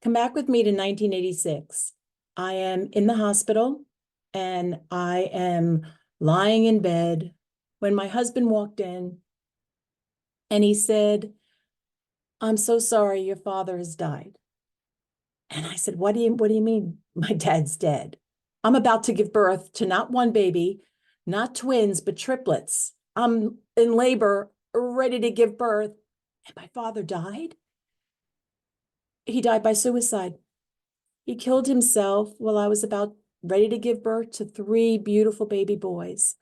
Come back with me to 1986. I am in the hospital and I am lying in bed when my husband walked in and he said, "I'm so sorry, your father has died." And I said, what do you mean? My dad's dead. I'm about to give birth to not one baby, not twins, but triplets. I'm in labor, ready to give birth. And my father died? He died by suicide. He killed himself while I was about ready to give birth to three beautiful baby boys.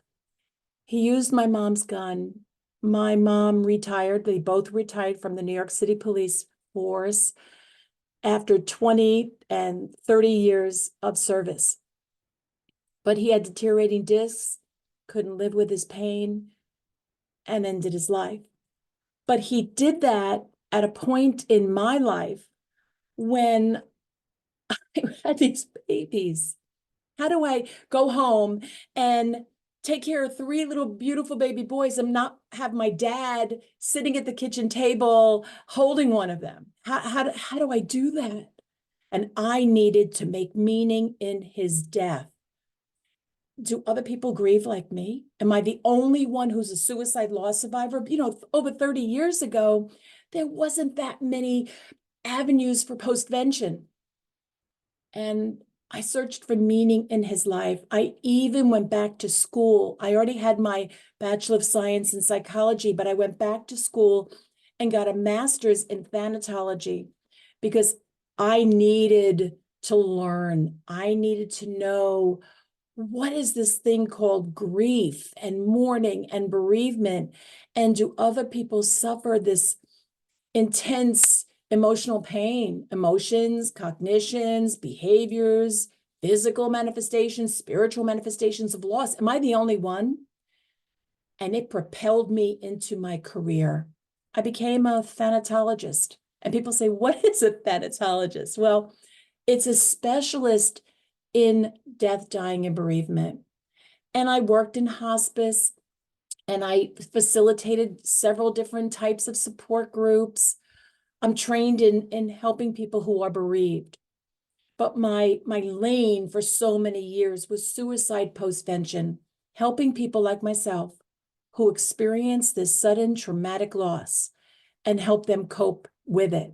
He used my mom's gun. My mom retired. They both retired from the New York City Police Force after 20 and 30 years of service. But he had deteriorating discs, couldn't live with his pain, and ended his life. But he did that at a point in my life when I had these babies. How do I go home and take care of three little beautiful baby boys and not have my dad sitting at the kitchen table holding one of them? How do I do that? And I needed to make meaning in his death. Do other people grieve like me? Am I the only one who's a suicide loss survivor? Over 30 years ago, there wasn't that many avenues for postvention. And I searched for meaning in his life. I even went back to school. I already had my Bachelor of Science in Psychology, but I went back to school and got a master's in thanatology because I needed to learn. I needed to know, what is this thing called grief and mourning and bereavement? And do other people suffer this intense emotional pain, emotions, cognitions, behaviors, physical manifestations, spiritual manifestations of loss? Am I the only one? And it propelled me into my career. I became a thanatologist. And people say, what is a thanatologist? Well, it's a specialist in death, dying, and bereavement. And I worked in hospice and I facilitated several different types of support groups. I'm trained in helping people who are bereaved. But my lane for so many years was suicide postvention, helping people like myself who experience this sudden traumatic loss and help them cope with it.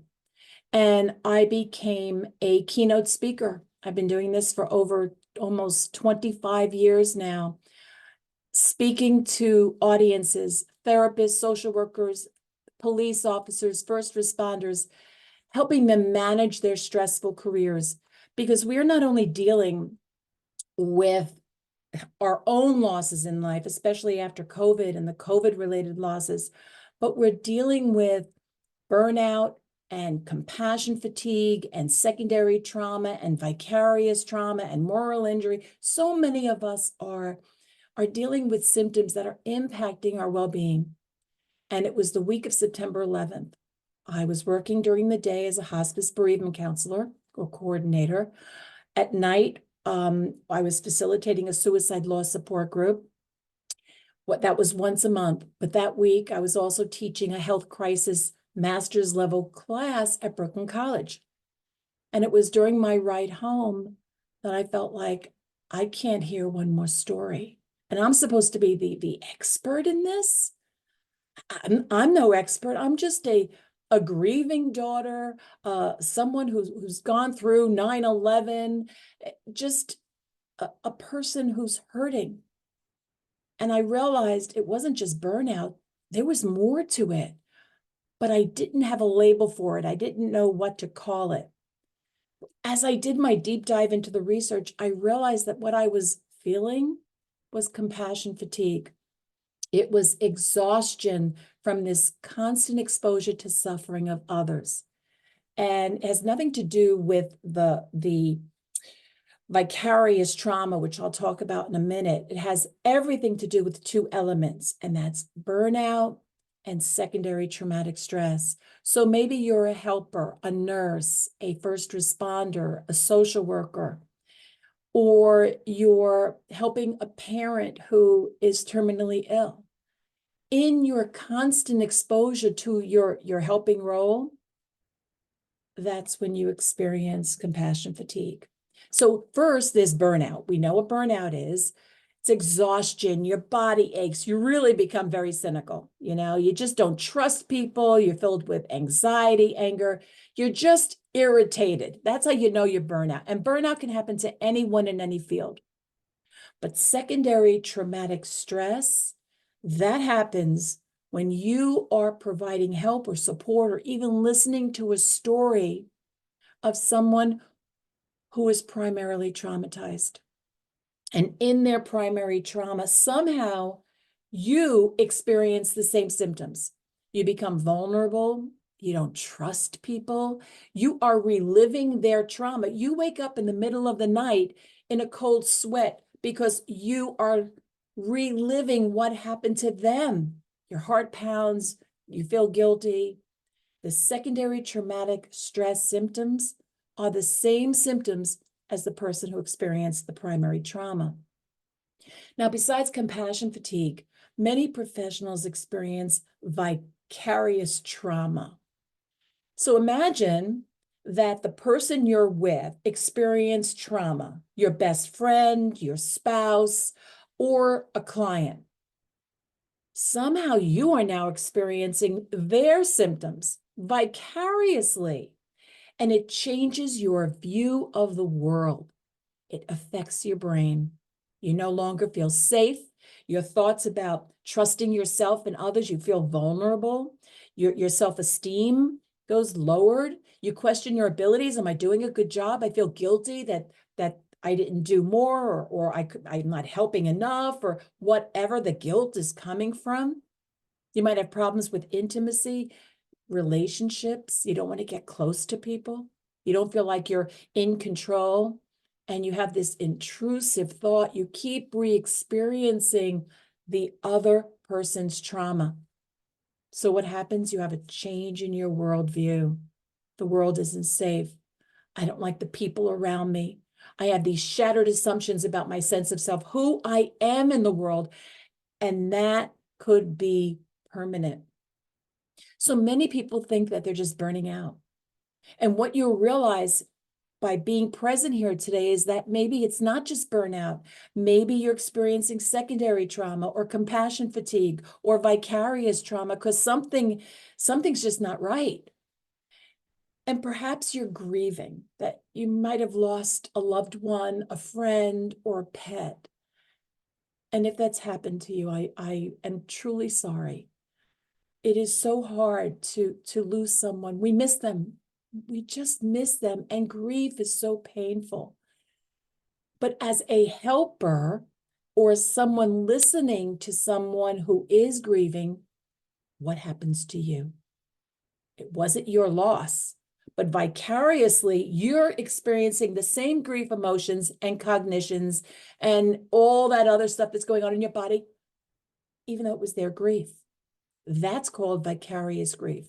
And I became a keynote speaker. I've been doing this for over almost 25 years now, speaking to audiences, therapists, social workers, police officers, first responders, helping them manage their stressful careers. Because we're not only dealing with our own losses in life, especially after COVID and the COVID-related losses, but we're dealing with burnout and compassion fatigue and secondary trauma and vicarious trauma and moral injury. So many of us are dealing with symptoms that are impacting our well-being. And it was the week of September 11th. I was working during the day as a hospice bereavement counselor or coordinator. At night, I was facilitating a suicide loss support group. That was once a month. But that week, I was also teaching a health crisis master's level class at Brooklyn College. And it was during my ride home that I felt like I can't hear one more story. And I'm supposed to be the expert in this. I'm no expert. I'm just a grieving daughter, someone who's gone through 9/11, just a person who's hurting. And I realized it wasn't just burnout. There was more to it, but I didn't have a label for it. I didn't know what to call it. As I did my deep dive into the research, I realized that what I was feeling was compassion fatigue. It was exhaustion from this constant exposure to suffering of others. And it has nothing to do with the vicarious trauma, which I'll talk about in a minute. It has everything to do with two elements, and that's burnout and secondary traumatic stress. So maybe you're a helper, a nurse, a first responder, a social worker, or you're helping a parent who is terminally ill. In your constant exposure to your helping role, that's when you experience compassion fatigue. So first, there's burnout. We know what burnout is. It's exhaustion, your body aches, you really become very cynical. You just don't trust people, you're filled with anxiety, anger, you're just irritated. That's how you know you're burnout. And burnout can happen to anyone in any field. But secondary traumatic stress, that happens when you are providing help or support or even listening to a story of someone who is primarily traumatized. And in their primary trauma, somehow you experience the same symptoms. You become vulnerable. You don't trust people. You are reliving their trauma. You wake up in the middle of the night in a cold sweat because you are reliving what happened to them. Your heart pounds. You feel guilty. The secondary traumatic stress symptoms are the same symptoms as the person who experienced the primary trauma. Now, besides compassion fatigue, many professionals experience vicarious trauma. So imagine that the person you're with experienced trauma, your best friend, your spouse, or a client. Somehow you are now experiencing their symptoms vicariously, and it changes your view of the world. It affects your brain. You no longer feel safe. Your thoughts about trusting yourself and others, you feel vulnerable. Your self-esteem goes lowered. You question your abilities. Am I doing a good job? I feel guilty that I didn't do more, or I'm not helping enough, or whatever the guilt is coming from. You might have problems with intimacy, relationships. You don't want to get close to people. You don't feel like you're in control. And you have this intrusive thought. You keep re-experiencing the other person's trauma. So what happens? You have a change in your worldview. The world isn't safe. I don't like the people around me. I have these shattered assumptions about my sense of self, who I am in the world, and that could be permanent. So many people think that they're just burning out. And what you'll realize by being present here today is that maybe it's not just burnout. Maybe you're experiencing secondary trauma or compassion fatigue or vicarious trauma because something's just not right. And perhaps you're grieving that you might have lost a loved one, a friend, or a pet. And if that's happened to you, I am truly sorry. It is so hard to lose someone. We miss them. We just miss them. And grief is so painful. But as a helper or someone listening to someone who is grieving, what happens to you? It wasn't your loss, but vicariously, you're experiencing the same grief emotions and cognitions and all that other stuff that's going on in your body, even though it was their grief. That's called vicarious grief.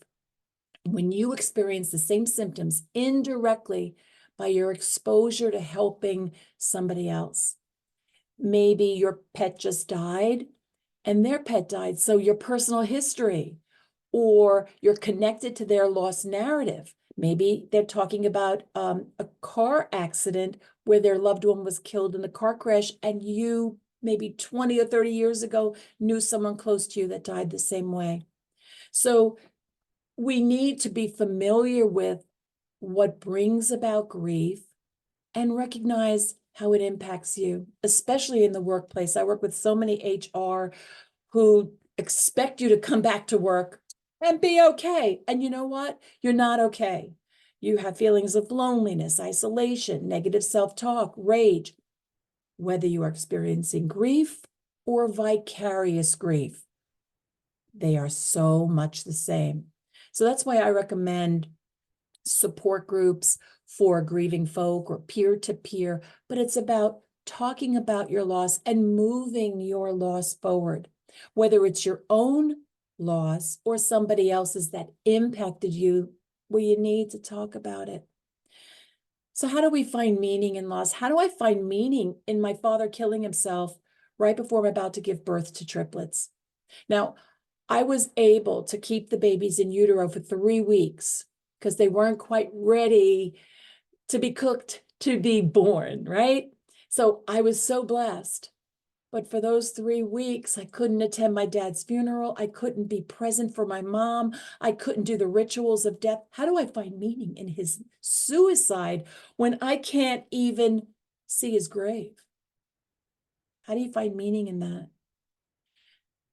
When you experience the same symptoms indirectly by your exposure to helping somebody else. Maybe your pet just died and their pet died, so your personal history, or you're connected to their lost narrative. Maybe they're talking about a car accident where their loved one was killed in a car crash, and you maybe 20 or 30 years ago knew someone close to you that died the same way. So we need to be familiar with what brings about grief and recognize how it impacts you, especially in the workplace. I work with so many HR who expect you to come back to work and be okay. And you know what? You're not okay. You have feelings of loneliness, isolation, negative self-talk, rage, whether you are experiencing grief or vicarious grief. They are so much the same. So that's why I recommend support groups for grieving folk or peer-to-peer, but it's about talking about your loss and moving your loss forward, whether it's your own loss or somebody else's that impacted you, where you need to talk about it. So how do we find meaning in loss? How do I find meaning in my father killing himself right before I'm about to give birth to triplets? Now, I was able to keep the babies in utero for 3 weeks because they weren't quite ready to be cooked to be born, right? So I was so blessed. But for those 3 weeks, I couldn't attend my dad's funeral. I couldn't be present for my mom. I couldn't do the rituals of death. How do I find meaning in his suicide when I can't even see his grave? How do you find meaning in that?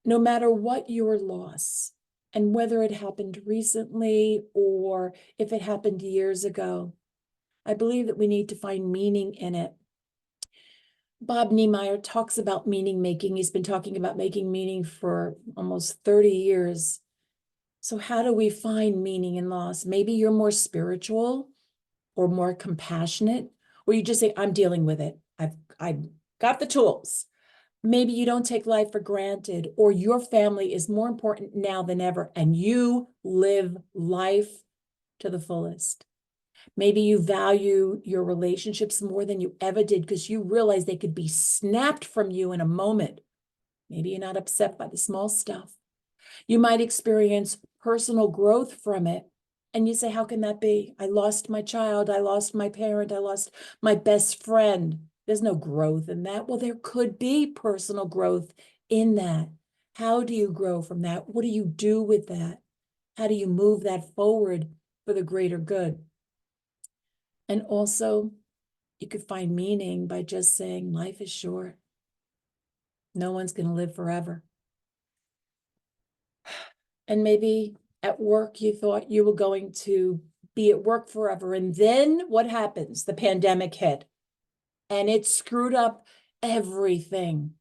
No matter what your loss, and whether it happened recently or if it happened years ago, I believe that we need to find meaning in it. Bob Niemeyer talks about meaning making. He's been talking about making meaning for almost 30 years. So how do we find meaning in loss? Maybe you're more spiritual or more compassionate, or you just say, I'm dealing with it. I've got the tools. Maybe you don't take life for granted, or your family is more important now than ever, and you live life to the fullest. Maybe you value your relationships more than you ever did because you realize they could be snapped from you in a moment. Maybe you're not upset by the small stuff. You might experience personal growth from it. And you say, how can that be? I lost my child. I lost my parent. I lost my best friend. There's no growth in that. Well, there could be personal growth in that. How do you grow from that? What do you do with that? How do you move that forward for the greater good? And also, you could find meaning by just saying life is short. No one's going to live forever. And maybe at work, you thought you were going to be at work forever. And then what happens? The pandemic hit and it screwed up everything.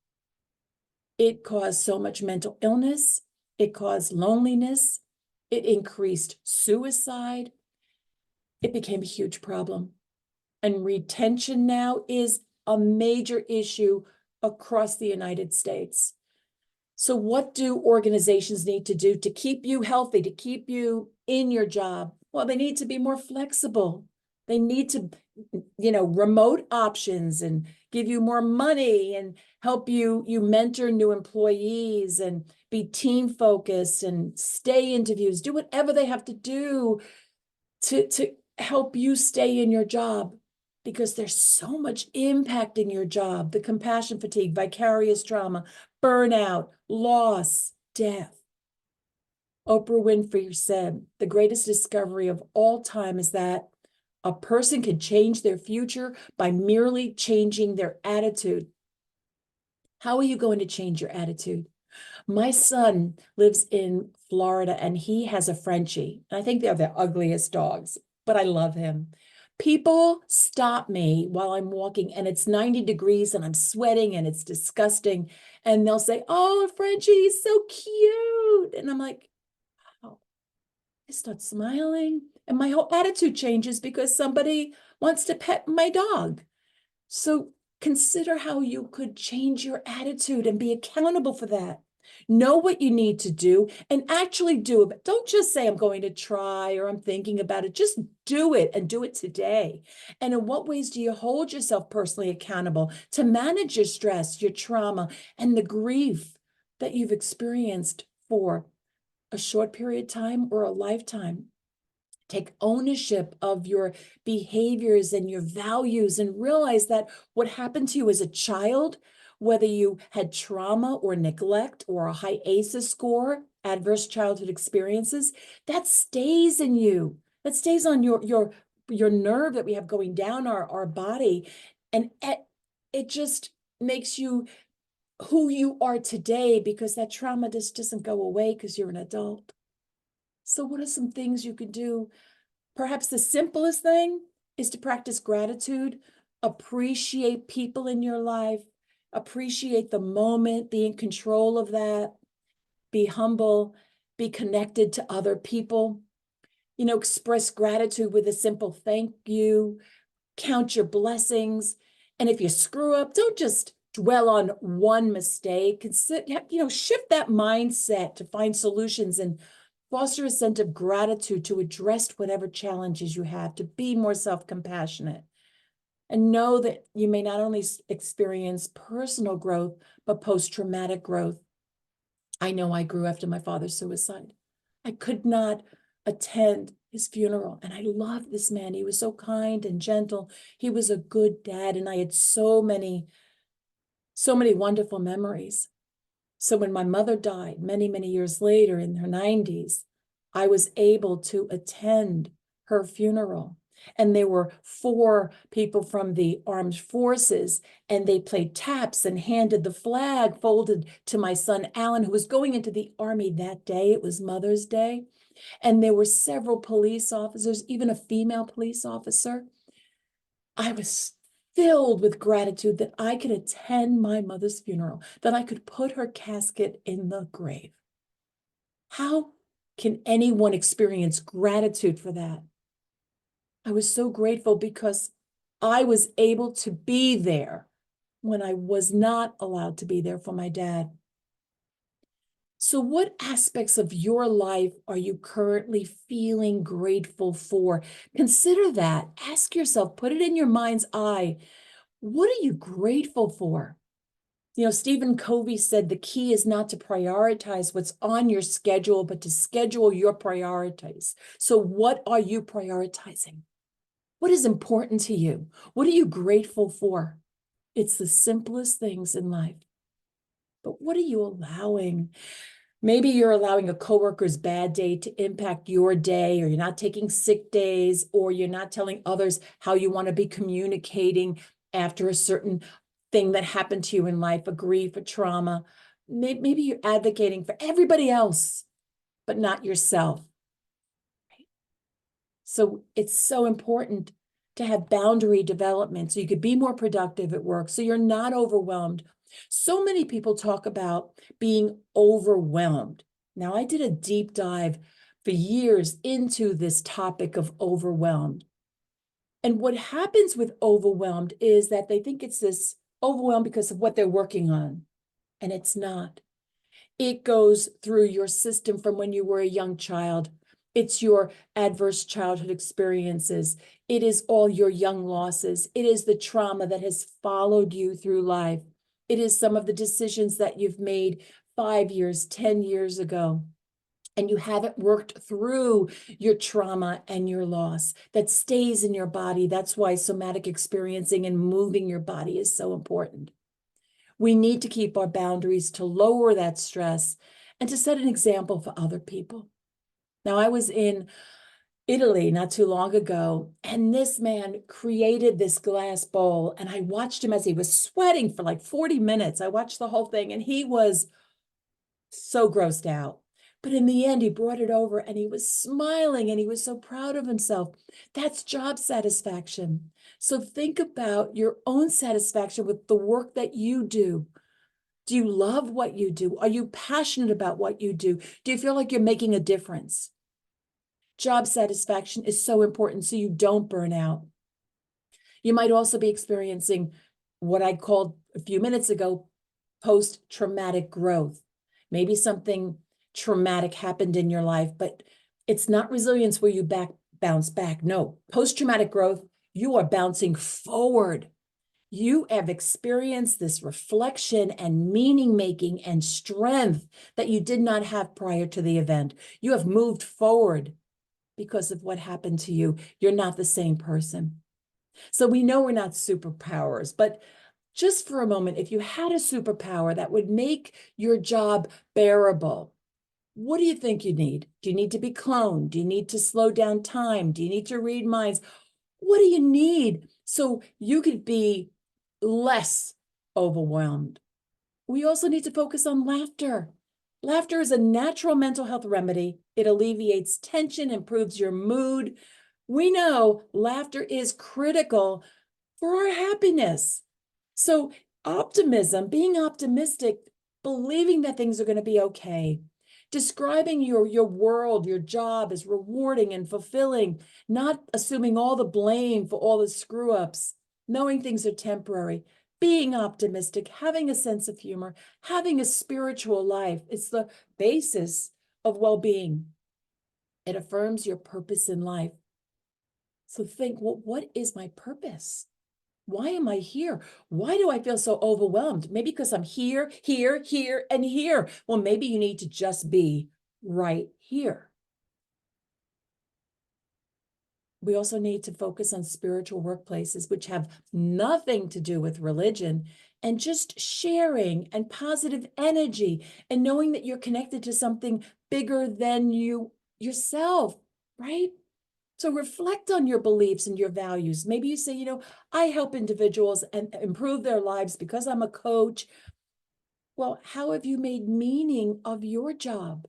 It caused so much mental illness. It caused loneliness. It increased suicide. It became a huge problem. And retention now is a major issue across the United States. So what do organizations need to do to keep you healthy, to keep you in your job? Well, they need to be more flexible. They need to, remote options and give you more money and help you mentor new employees and be team focused and stay interviews, do whatever they have to do to help you stay in your job, because there's so much impacting your job: the compassion fatigue, vicarious trauma, burnout, loss, death. Oprah Winfrey said, the greatest discovery of all time is that a person can change their future by merely changing their attitude. How are you going to change your attitude? My son lives in Florida and he has a Frenchie. I think they're the ugliest dogs, but I love him. People stop me while I'm walking and it's 90 degrees and I'm sweating and it's disgusting. And they'll say, oh, Frenchie, he's so cute. And I'm like, oh, I start smiling and my whole attitude changes because somebody wants to pet my dog. So consider how you could change your attitude and be accountable for that. Know what you need to do and actually do it. Don't just say, I'm going to try or I'm thinking about it. Just do it and do it today. And in what ways do you hold yourself personally accountable to manage your stress, your trauma, and the grief that you've experienced for a short period of time or a lifetime? Take ownership of your behaviors and your values and realize that what happened to you as a child, whether you had trauma or neglect or a high ACEs score, adverse childhood experiences, that stays in you. That stays on your nerve that we have going down our body. And it just makes you who you are today, because that trauma just doesn't go away because you're an adult. So what are some things you could do? Perhaps the simplest thing is to practice gratitude, appreciate people in your life, appreciate the moment, be in control of that, be humble, be connected to other people, express gratitude with a simple thank you, count your blessings. And if you screw up, don't just dwell on one mistake. Shift that mindset to find solutions and foster a sense of gratitude to address whatever challenges you have, to be more self-compassionate. And know that you may not only experience personal growth, but post-traumatic growth. I know I grew after my father's suicide. I could not attend his funeral. And I loved this man. He was so kind and gentle. He was a good dad. And I had so many wonderful memories. So when my mother died many, many years later in her 90s, I was able to attend her funeral. And there were 4 people from the armed forces, and they played taps and handed the flag folded to my son, Alan, who was going into the Army that day. It was Mother's Day. And there were several police officers, even a female police officer. I was filled with gratitude that I could attend my mother's funeral, that I could put her casket in the grave. How can anyone experience gratitude for that? I was so grateful because I was able to be there when I was not allowed to be there for my dad. So what aspects of your life are you currently feeling grateful for? Consider that. Ask yourself, put it in your mind's eye. What are you grateful for? You know, Stephen Covey said the key is not to prioritize what's on your schedule, but to schedule your priorities. So what are you prioritizing? What is important to you? What are you grateful for? It's the simplest things in life. But what are you allowing? Maybe you're allowing a coworker's bad day to impact your day, or you're not taking sick days, or you're not telling others how you want to be communicating after a certain thing that happened to you in life, a grief, a trauma. Maybe you're advocating for everybody else, but not yourself. So it's so important to have boundary development so you could be more productive at work, so you're not overwhelmed. So many people talk about being overwhelmed. Now, I did a deep dive for years into this topic of overwhelmed. And what happens with overwhelmed is that they think it's this overwhelmed because of what they're working on, and it's not. It goes through your system from when you were a young child. It's your adverse childhood experiences. It is all your young losses. It is the trauma that has followed you through life. It is some of the decisions that you've made 5 years, 10 years ago, and you haven't worked through your trauma and your loss that stays in your body. That's why somatic experiencing and moving your body is so important. We need to keep our boundaries to lower that stress and to set an example for other people. Now, I was in Italy not too long ago, and this man created this glass bowl, and I watched him as he was sweating for like 40 minutes. I watched the whole thing, and he was so grossed out. But in the end, he brought it over and he was smiling and he was so proud of himself. That's job satisfaction. So think about your own satisfaction with the work that you do. Do you love what you do? Are you passionate about what you do? Do you feel like you're making a difference? Job satisfaction is so important so you don't burn out. You might also be experiencing what I called a few minutes ago, post-traumatic growth. Maybe something traumatic happened in your life, but it's not resilience where you bounce back. No, post-traumatic growth, you are bouncing forward. You have experienced this reflection and meaning making and strength that you did not have prior to the event. You have moved forward because of what happened to you. You're not the same person. So we know we're not superpowers, but just for a moment, if you had a superpower that would make your job bearable, what do you think you need? Do you need to be cloned? Do you need to slow down time? Do you need to read minds? What do you need so you could be less overwhelmed? We also need to focus on laughter. Laughter is a natural mental health remedy. It alleviates tension, improves your mood. We know laughter is critical for our happiness. So optimism, being optimistic, believing that things are going to be okay, describing your world, your job as rewarding and fulfilling, not assuming all the blame for all the screw ups, knowing things are temporary, being optimistic, having a sense of humor, having a spiritual life. It's the basis of well-being. It affirms your purpose in life. So think, well, what is my purpose? Why am I here? Why do I feel so overwhelmed? Maybe because I'm here, here, here, and here. Well, maybe you need to just be right here. We also need to focus on spiritual workplaces, which have nothing to do with religion, and just sharing and positive energy and knowing that you're connected to something bigger than you yourself, right? So reflect on your beliefs and your values. Maybe you say, I help individuals and improve their lives because I'm a coach. Well, how have you made meaning of your job?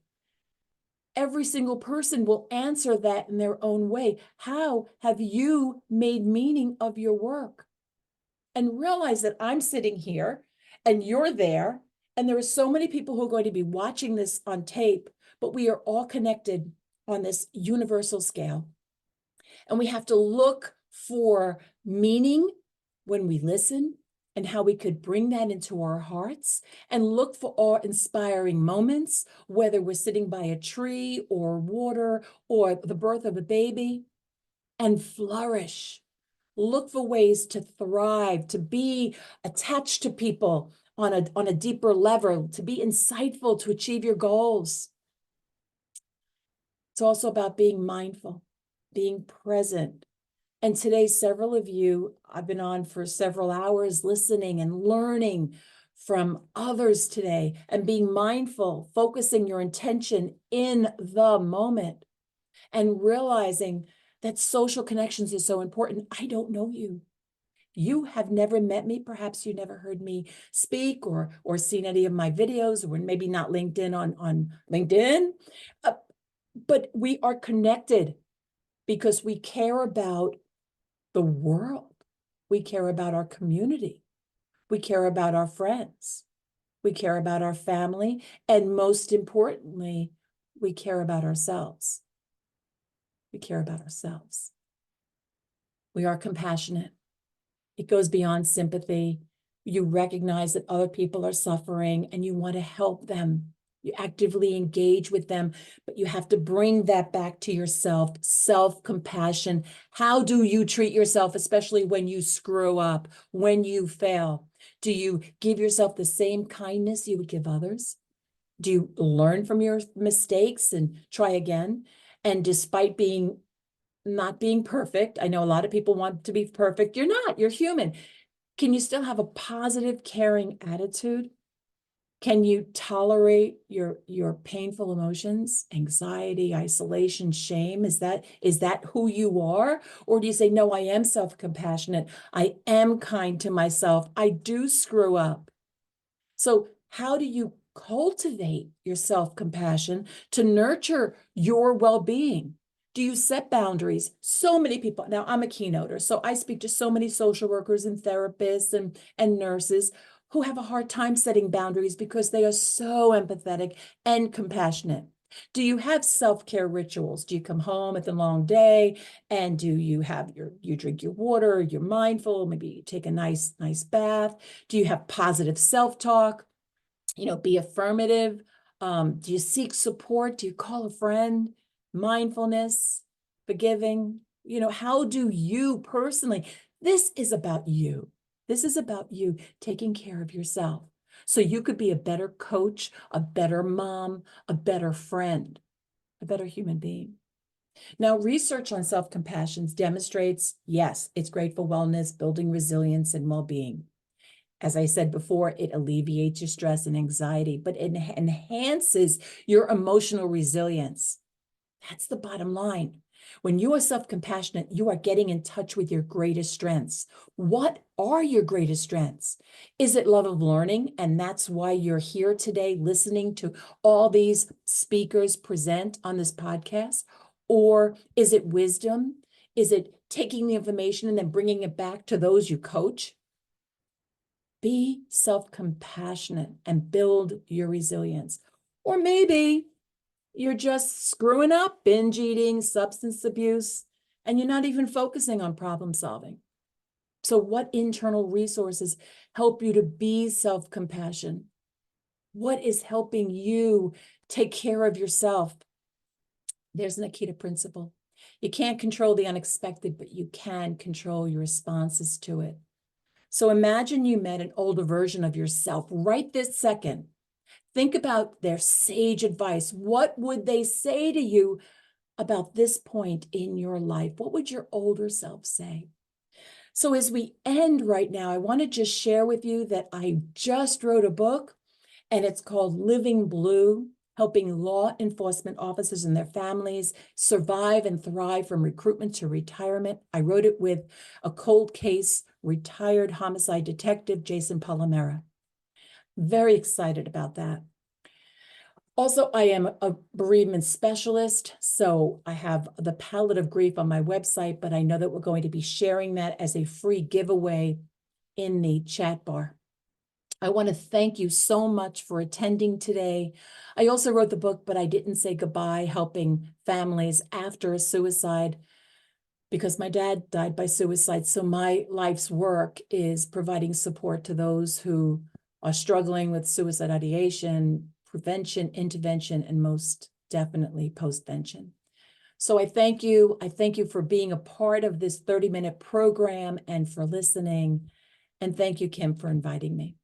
Every single person will answer that in their own way. How have you made meaning of your work? And realize that I'm sitting here and you're there, and there are so many people who are going to be watching this on tape, but we are all connected on this universal scale. And we have to look for meaning when we listen and how we could bring that into our hearts, and look for awe-inspiring moments, whether we're sitting by a tree or water or the birth of a baby, and flourish. Look for ways to thrive, to be attached to people on a deeper level, to be insightful, to achieve your goals. It's also about being mindful, being present. And today, several of you, I've been on for several hours listening and learning from others today, and being mindful, focusing your intention in the moment, and realizing that social connections is so important. I don't know you. You have never met me. Perhaps you never heard me speak or seen any of my videos, or maybe not LinkedIn on LinkedIn. But we are connected because we care about the world. We care about our community. We care about our friends. We care about our family. And most importantly, we care about ourselves. We care about ourselves. We are compassionate. It goes beyond sympathy. You recognize that other people are suffering and you want to help them. You actively engage with them, but you have to bring that back to yourself. Self-compassion. How do you treat yourself, especially when you screw up, when you fail? Do you give yourself the same kindness you would give others? Do you learn from your mistakes and try again? And despite not being perfect, I know a lot of people want to be perfect. You're not, you're human. Can you still have a positive, caring attitude? Can you tolerate your painful emotions, anxiety, isolation, shame? Is that who you are? Or do you say, no, I am self-compassionate. I am kind to myself. I do screw up. So how do you cultivate your self-compassion to nurture your well-being? Do you set boundaries? So many people, now I'm a keynoter, so I speak to so many social workers and therapists and nurses who have a hard time setting boundaries because they are so empathetic and compassionate. Do you have self-care rituals? Do you come home at the long day and do you have you drink your water, you're mindful, maybe you take a nice bath? Do you have positive self-talk? Be affirmative. Do you seek support? Do you call a friend? Mindfulness, forgiving. How do you personally, this is about you. This is about you taking care of yourself so you could be a better coach, a better mom, a better friend, a better human being. Now, research on self-compassion demonstrates, yes, it's great for wellness, building resilience and well-being. As I said before, it alleviates your stress and anxiety, but it enhances your emotional resilience. That's the bottom line. When you are self-compassionate, you are getting in touch with your greatest strengths. What are your greatest strengths? Is it love of learning? And that's why you're here today listening to all these speakers present on this podcast? Or is it wisdom? Is it taking the information and then bringing it back to those you coach? Be self-compassionate and build your resilience. Or maybe you're just screwing up, binge eating, substance abuse, and you're not even focusing on problem solving. So what internal resources help you to be self-compassion? What is helping you take care of yourself? There's an Akita principle. You can't control the unexpected, but you can control your responses to it. So imagine you met an older version of yourself right this second. Think about their sage advice. What would they say to you about this point in your life? What would your older self say? So as we end right now, I want to just share with you that I just wrote a book, and it's called Living Blue, Helping Law Enforcement Officers and Their Families Survive and Thrive from Recruitment to Retirement. I wrote it with a cold case retired homicide detective, Jason Palomera. Very excited about that. Also, I am a bereavement specialist, so I have the palette of grief on my website, but I know that we're going to be sharing that as a free giveaway in the chat bar. I want to thank you so much for attending today. I also wrote the book, but I didn't say goodbye, helping families after a suicide, because my dad died by suicide. So my life's work is providing support to those who are struggling with suicide ideation, prevention, intervention, and most definitely postvention. So I thank you. I thank you for being a part of this 30-minute program and for listening. And thank you, Kim, for inviting me.